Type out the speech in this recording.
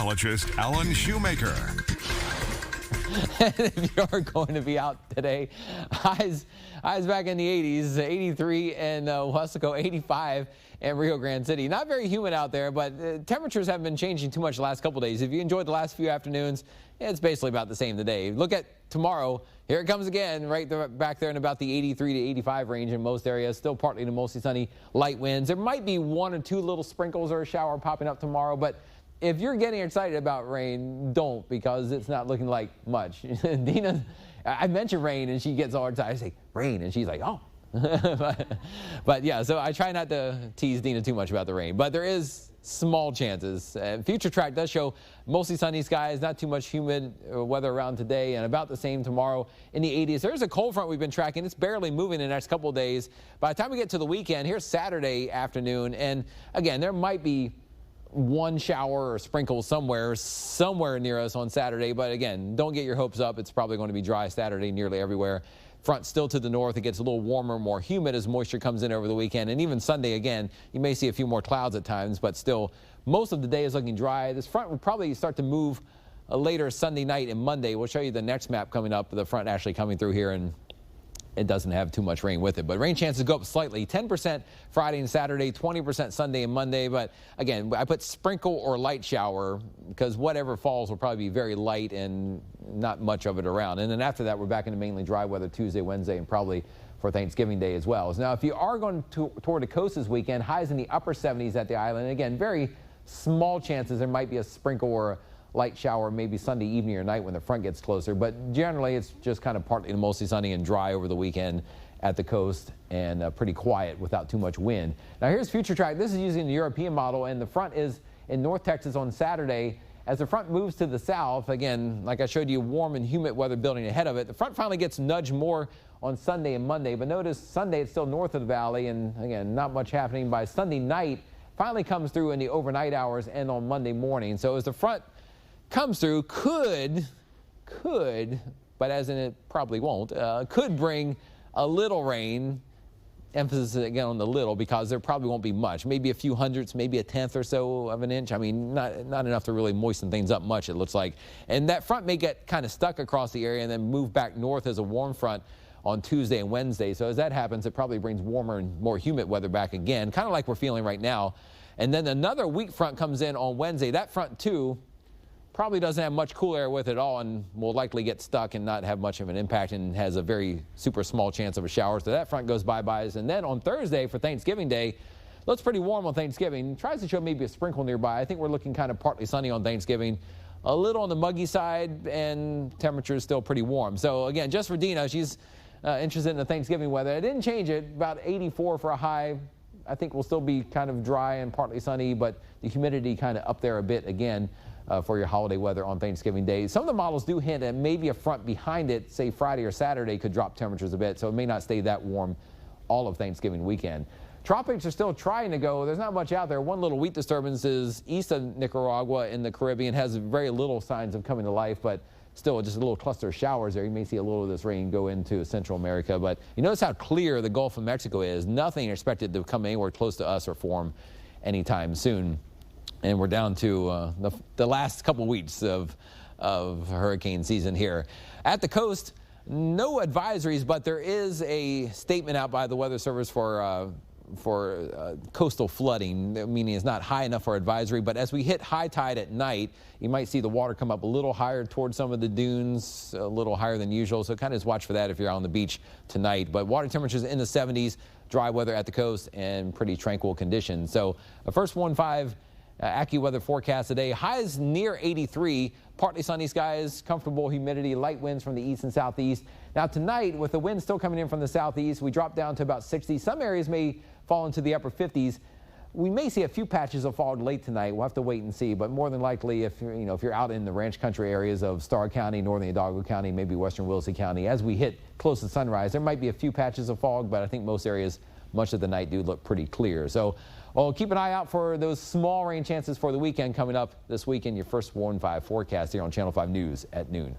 meteorologist Alan Shoemaker. And if you're going to be out today, highs back in the 80s, 83 in Wesco, 85 in Rio Grande City. Not very humid out there, but temperatures haven't been changing too much the last couple days. If you enjoyed the last few afternoons, it's basically about the same today. Look at tomorrow. Here it comes again, right back there in about the 83 to 85 range in most areas. Still partly to mostly sunny, light winds. There might be one or two little sprinkles or a shower popping up tomorrow, but if you're getting excited about rain, don't, because it's not looking like much. Dina, I mentioned rain, and she gets all excited. I say, rain, and she's like, oh. but yeah, so I try not to tease Dina too much about the rain. But there is small chances. Future track does show mostly sunny skies, not too much humid weather around today, and about the same tomorrow in the 80s. There's a cold front we've been tracking. It's barely moving in the next couple of days. By the time we get to the weekend, here's Saturday afternoon, and again, there might be one shower or sprinkle somewhere near us on Saturday. But again, don't get your hopes up. It's probably going to be dry Saturday nearly everywhere. Front still to the north. It gets a little warmer, more humid as moisture comes in over the weekend. And even Sunday, again, you may see a few more clouds at times, but still most of the day is looking dry. This front will probably start to move later Sunday night and Monday. We'll show you the next map coming up. The front actually coming through here, and it doesn't have too much rain with it. But rain chances go up slightly. 10% Friday and Saturday, 20% Sunday and Monday. But again, I put sprinkle or light shower because whatever falls will probably be very light and not much of it around. And then after that, we're back into mainly dry weather Tuesday, Wednesday, and probably for Thanksgiving Day as well. Now, if you are going toward the coast this weekend, highs in the upper 70s at the island. Again, very small chances there might be a sprinkle or a light shower maybe Sunday evening or night when the front gets closer, but generally it's just kind of partly to mostly sunny and dry over the weekend at the coast, and pretty quiet without too much wind. Now here's future track. This is using the European model, and the front is in North Texas on Saturday. As the front moves to the south, again, like I showed you, warm and humid weather building ahead of it. The front finally gets nudged more on Sunday and Monday, but notice Sunday it's still north of the valley, and again, not much happening. By Sunday night, finally comes through in the overnight hours and on Monday morning. So as the front comes through, could, but as in it probably won't, could bring a little rain. Emphasis again on the little, because there probably won't be much. Maybe a few hundredths, maybe a tenth or so of an inch. I mean, not enough to really moisten things up much, it looks like. And that front may get kind of stuck across the area and then move back north as a warm front on Tuesday and Wednesday. So as that happens, it probably brings warmer and more humid weather back again, kind of like we're feeling right now. And then another weak front comes in on Wednesday. That front too probably doesn't have much cool air with it at all, and will likely get stuck and not have much of an impact, and has a very super small chance of a shower. So that front goes bye-byes. And then on Thursday for Thanksgiving Day, looks pretty warm on Thanksgiving. Tries to show maybe a sprinkle nearby. I think we're looking kind of partly sunny on Thanksgiving. A little on the muggy side, and temperature is still pretty warm. So again, just for Dina, she's interested in the Thanksgiving weather. I didn't change it. About 84 for a high. I think we'll still be kind of dry and partly sunny, but the humidity kind of up there a bit again. For your holiday weather on Thanksgiving Day. Some of the models do hint at maybe a front behind it, say Friday or Saturday, could drop temperatures a bit, so it may not stay that warm all of Thanksgiving weekend. Tropics are still trying to go. There's not much out there. One little wheat disturbance is east of Nicaragua in the Caribbean, has very little signs of coming to life, but still just a little cluster of showers there. You may see a little of this rain go into Central America, but you notice how clear the Gulf of Mexico is. Nothing expected to come anywhere close to us or form anytime soon. And we're down to the last couple weeks of hurricane season here. At the coast, no advisories, but there is a statement out by the Weather Service for coastal flooding, meaning it's not high enough for advisory. But as we hit high tide at night, you might see the water come up a little higher towards some of the dunes, a little higher than usual. So kind of just watch for that if you're out on the beach tonight. But water temperatures in the 70s, dry weather at the coast, and pretty tranquil conditions. So a first 1-5 AccuWeather forecast today. Highs near 83, partly sunny skies, comfortable humidity, light winds from the east and southeast. Now tonight, with the wind still coming in from the southeast, we drop down to about 60. Some areas may fall into the upper 50s. We may see a few patches of fog late tonight. We'll have to wait and see, but more than likely, if you're out in the ranch country areas of Starr County, northern Hidalgo County, maybe western Williston County, as we hit close to sunrise, there might be a few patches of fog, but I think most areas much of the night do look pretty clear. So well, keep an eye out for those small rain chances for the weekend coming up this weekend. Your first 1-5 forecast here on Channel 5 News at noon.